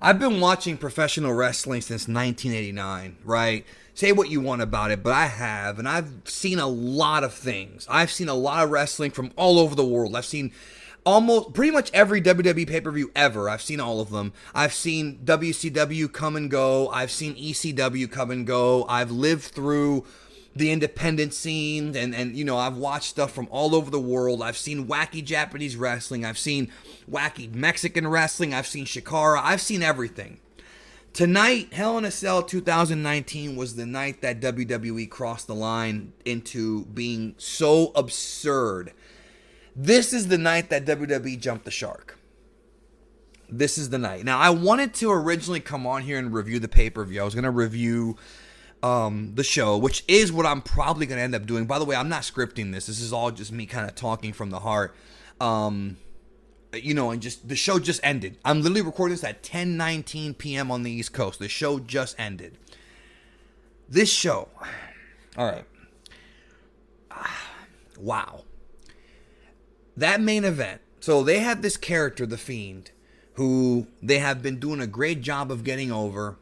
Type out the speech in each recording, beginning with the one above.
I've been watching professional wrestling since 1989, right? Say what you want about it, but I have, and I've seen a lot of things. I've seen a lot of wrestling from all over the world. I've seen almost pretty much every WWE pay-per-view ever. I've seen all of them. I've seen WCW come and go. I've seen ECW come and go. I've lived through the independent scene, and you know, I've watched stuff from all over the world. I've seen wacky Japanese wrestling. I've seen wacky Mexican wrestling. I've seen Shikara. I've seen everything. Tonight, Hell in a Cell 2019 was the night that WWE crossed the line into being so absurd. This is the night that WWE jumped the shark. This is the night. Now, I wanted to originally come on here and review the pay-per-view. I was going to review the show, which is what I'm probably going to end up doing. By the way, I'm not scripting this. This is all just me kind of talking from the heart. You know, and just the show just ended. I'm literally recording this at 10:19 p.m. on the East Coast. The show just ended. This show, all right. Wow. That main event. So they have this character, the Fiend, who they have been doing a great job of getting over.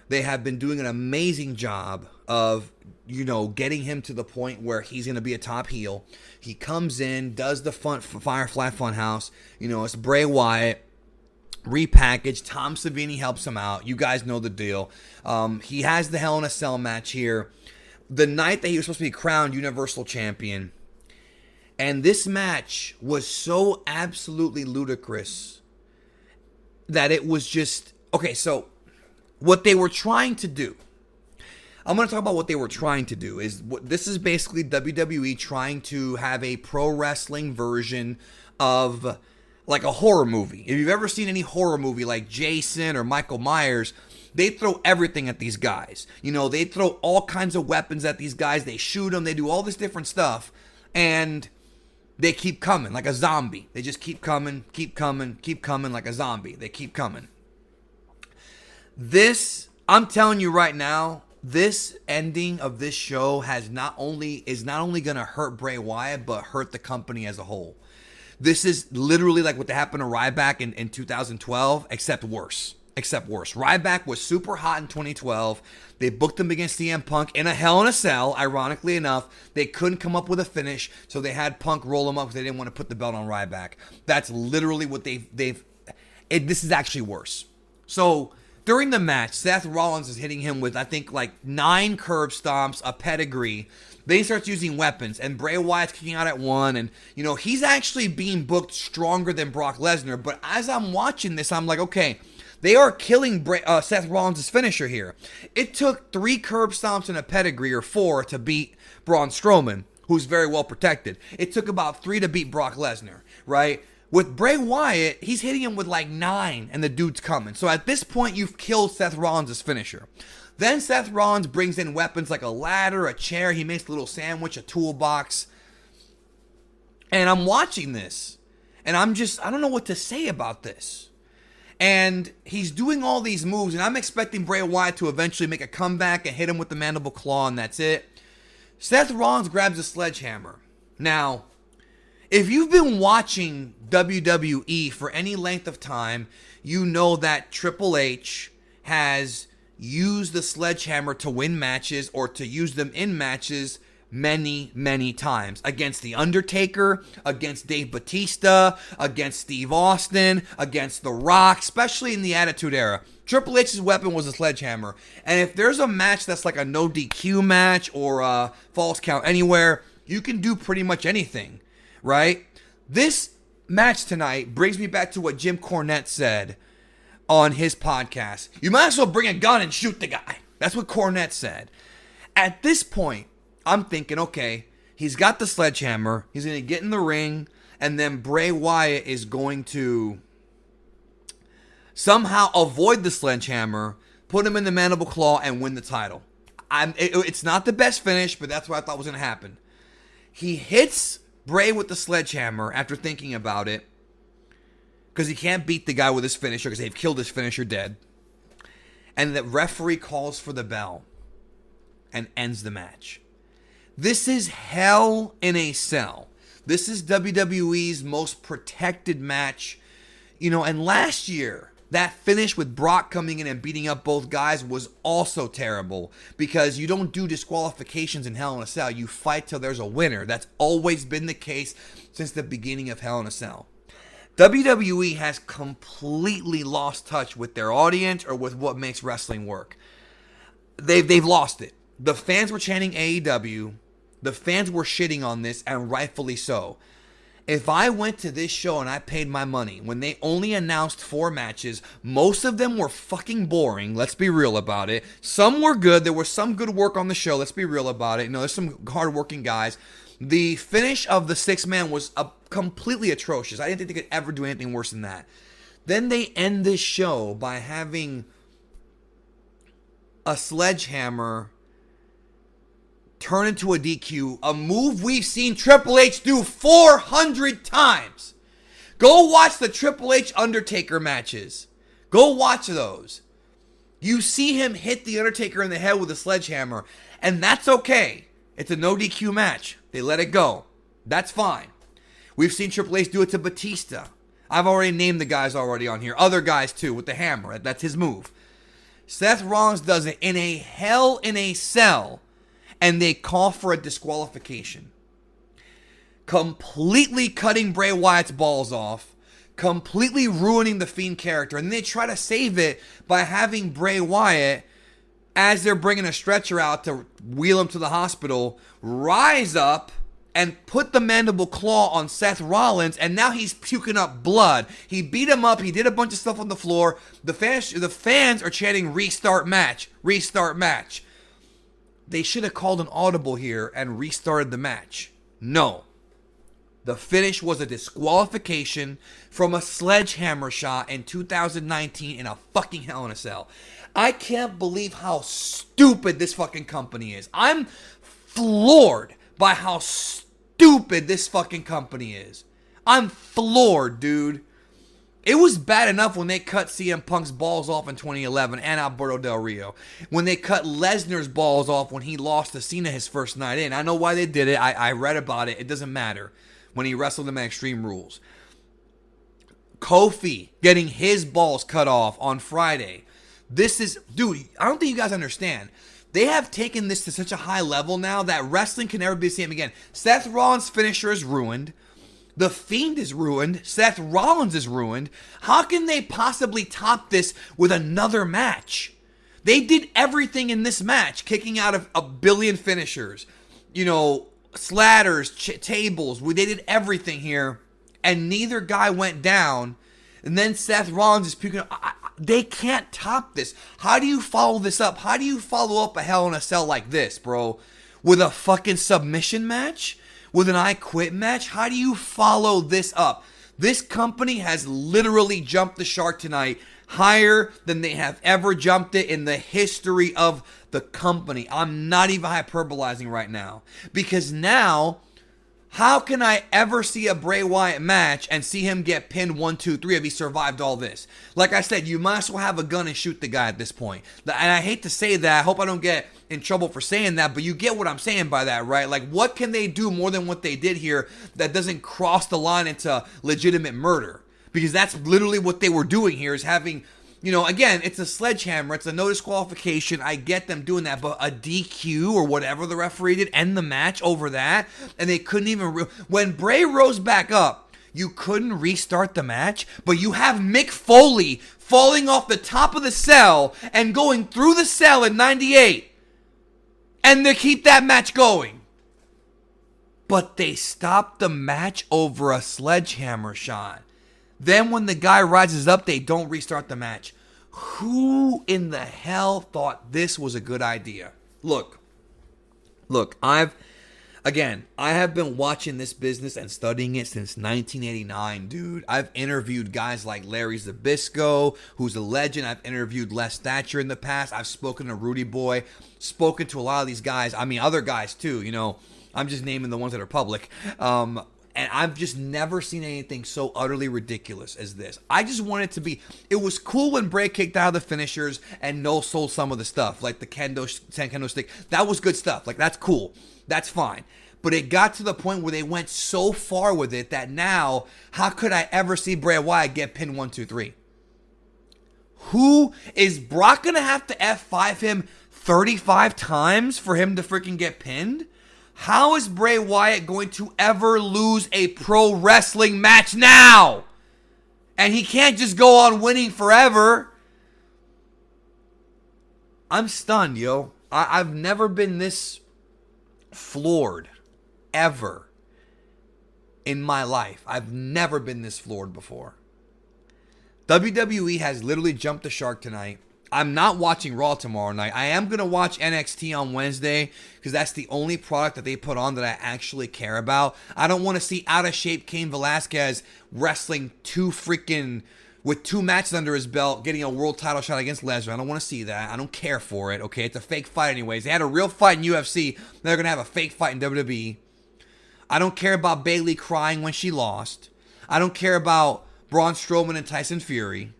They have been doing an amazing job of, you know, getting him to the point where he's going to be a top heel. He comes in, does the Firefly Funhouse. You know, it's Bray Wyatt, repackaged. Tom Savini helps him out. You guys know the deal. He has the Hell in a Cell match here. The night that he was supposed to be crowned Universal Champion. And this match was so absolutely ludicrous that it was just... Okay, so what they were trying to do... I'm going to talk about what they were trying to do. This is basically WWE trying to have a pro wrestling version of like a horror movie. If you've ever seen any horror movie like Jason or Michael Myers, they throw everything at these guys. You know, they throw all kinds of weapons at these guys. They shoot them. They do all this different stuff. And they keep coming like a zombie. They just keep coming like a zombie. They keep coming. This, I'm telling you right now, this ending of this show is not only going to hurt Bray Wyatt, but hurt the company as a whole. This is literally like what happened to Ryback in 2012, except worse. Ryback was super hot in 2012. They booked him against CM Punk in a Hell in a Cell. Ironically enough, they couldn't come up with a finish, so they had Punk roll him up because they didn't want to put the belt on Ryback. That's literally what this is actually worse. So during the match, Seth Rollins is hitting him with, I think, like 9 curb stomps, a pedigree. Then he starts using weapons, and Bray Wyatt's kicking out at one, and, you know, he's actually being booked stronger than Brock Lesnar. But as I'm watching this, I'm like, okay, they are killing Seth Rollins' finisher here. It took 3 curb stomps and a pedigree, or 4, to beat Braun Strowman, who's very well protected. It took about 3 to beat Brock Lesnar, right? With Bray Wyatt, he's hitting him with like 9, and the dude's coming. So at this point, you've killed Seth Rollins' finisher. Then Seth Rollins brings in weapons like a ladder, a chair. He makes a little sandwich, a toolbox. And I'm watching this, and I don't know what to say about this. And he's doing all these moves, and I'm expecting Bray Wyatt to eventually make a comeback and hit him with the mandible claw, and that's it. Seth Rollins grabs a sledgehammer. Now, if you've been watching WWE for any length of time, you know that Triple H has used the sledgehammer to win matches or to use them in matches many, many times. Against The Undertaker, against Dave Bautista, against Steve Austin, against The Rock, especially in the Attitude Era. Triple H's weapon was a sledgehammer. And if there's a match that's like a no DQ match or a false count anywhere, you can do pretty much anything. Right? This match tonight brings me back to what Jim Cornette said on his podcast. You might as well bring a gun and shoot the guy. That's what Cornette said. At this point, I'm thinking, okay, he's got the sledgehammer. He's going to get in the ring, and then Bray Wyatt is going to somehow avoid the sledgehammer, put him in the mandible claw, and win the title. It's not the best finish, but that's what I thought was going to happen. He hits Bray with the sledgehammer after thinking about it, because he can't beat the guy with his finisher because they've killed his finisher dead. And the referee calls for the bell and ends the match. This is Hell in a Cell. This is WWE's most protected match. You know, and last year, That finish with Brock coming in and beating up both guys was also terrible because you don't do disqualifications in Hell in a Cell. You fight till there's a winner. That's always been the case since the beginning of Hell in a Cell. WWE has completely lost touch with their audience or with what makes wrestling work. They've lost it. The fans were chanting AEW. The fans were shitting on this, and rightfully so. If I went to this show and I paid my money, when they only announced 4 matches, most of them were fucking boring. Let's be real about it. Some were good. There was some good work on the show. Let's be real about it. You know, there's some hard-working guys. The finish of the 6-man was completely atrocious. I didn't think they could ever do anything worse than that. Then they end this show by having a sledgehammer turn into a DQ, a move we've seen Triple H do 400 times. Go watch the Triple H Undertaker matches. Go watch those. You see him hit the Undertaker in the head with a sledgehammer, and that's okay. It's a no DQ match. They let it go. That's fine. We've seen Triple H do it to Batista. I've already named the guys already on here. Other guys too with the hammer. That's his move. Seth Rollins does it in a Hell in a Cell, and they call for a disqualification. Completely cutting Bray Wyatt's balls off. Completely ruining the Fiend character. And they try to save it by having Bray Wyatt, as they're bringing a stretcher out to wheel him to the hospital, rise up and put the mandible claw on Seth Rollins, and now he's puking up blood. He beat him up. He did a bunch of stuff on the floor. The fans are chanting, restart match, restart match. They should have called an audible here and restarted the match. No. The finish was a disqualification from a sledgehammer shot in 2019 in a fucking Hell in a Cell. I can't believe how stupid this fucking company is. I'm floored by how stupid this fucking company is. I'm floored, dude. It was bad enough when they cut CM Punk's balls off in 2011 and Alberto Del Rio. When they cut Lesnar's balls off when he lost to Cena his first night in. I know why they did it. I read about it. It doesn't matter. When he wrestled him at Extreme Rules. Kofi getting his balls cut off on Friday. This is, dude, I don't think you guys understand. They have taken this to such a high level now that wrestling can never be the same again. Seth Rollins' finisher is ruined. The Fiend is ruined. Seth Rollins is ruined. How can they possibly top this with another match? They did everything in this match, kicking out of a billion finishers. You know, slatters, tables. They did everything here, and neither guy went down. And then Seth Rollins is puking. They can't top this. How do you follow this up? How do you follow up a Hell in a Cell like this, bro? With a fucking submission match? With an I Quit match? How do you follow this up? This company has literally jumped the shark tonight higher than they have ever jumped it in the history of the company. I'm not even hyperbolizing right now. Because now, how can I ever see a Bray Wyatt match and see him get pinned 1, 2, 3 if he survived all this? Like I said, you might as well have a gun and shoot the guy at this point. And I hate to say that. I hope I don't get in trouble for saying that, but you get what I'm saying by that, right? Like, what can they do more than what they did here that doesn't cross the line into legitimate murder? Because that's literally what they were doing here, is having, you know, again, it's a sledgehammer. It's a no disqualification. I get them doing that, but a DQ or whatever the referee did, end the match over that, and they couldn't even... When Bray rose back up, you couldn't restart the match, but you have Mick Foley falling off the top of the cell and going through the cell in 98, and they keep that match going. But they stopped the match over a sledgehammer shot. Then when the guy rises up, they don't restart the match. Who in the hell thought this was a good idea? Look, I have been watching this business and studying it since 1989, dude. I've interviewed guys like Larry Zbyszko, who's a legend. I've interviewed Les Thatcher in the past. I've spoken to Rudy Boy, spoken to a lot of these guys. I mean, other guys too, you know. I'm just naming the ones that are public. And I've just never seen anything so utterly ridiculous as this. I just want it to be... It was cool when Bray kicked out of the finishers and no sold some of the stuff, like the kendo stick. That was good stuff. Like, that's cool. That's fine. But it got to the point where they went so far with it that now, how could I ever see Bray Wyatt get pinned 1, 2, 3? Who is Brock going to have to F5 him 35 times for him to freaking get pinned? How is Bray Wyatt going to ever lose a pro wrestling match now? And he can't just go on winning forever. I'm stunned, yo. I've never been this floored ever in my life. I've never been this floored before. WWE has literally jumped the shark tonight. I'm not watching Raw tomorrow night. I am going to watch NXT on Wednesday because that's the only product that they put on that I actually care about. I don't want to see out-of-shape Cain Velasquez wrestling with 2 matches under his belt, getting a world title shot against Lesnar. I don't want to see that. I don't care for it, okay? It's a fake fight anyways. They had a real fight in UFC. They're going to have a fake fight in WWE. I don't care about Bayley crying when she lost. I don't care about Braun Strowman and Tyson Fury.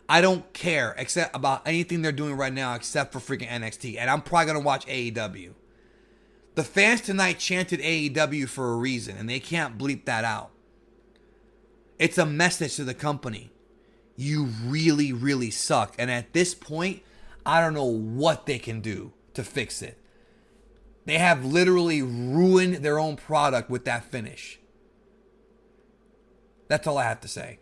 I don't care except about anything they're doing right now except for freaking NXT. And I'm probably going to watch AEW. The fans tonight chanted AEW for a reason, and they can't bleep that out. It's a message to the company. You really, really suck. And at this point, I don't know what they can do to fix it. They have literally ruined their own product with that finish. That's all I have to say.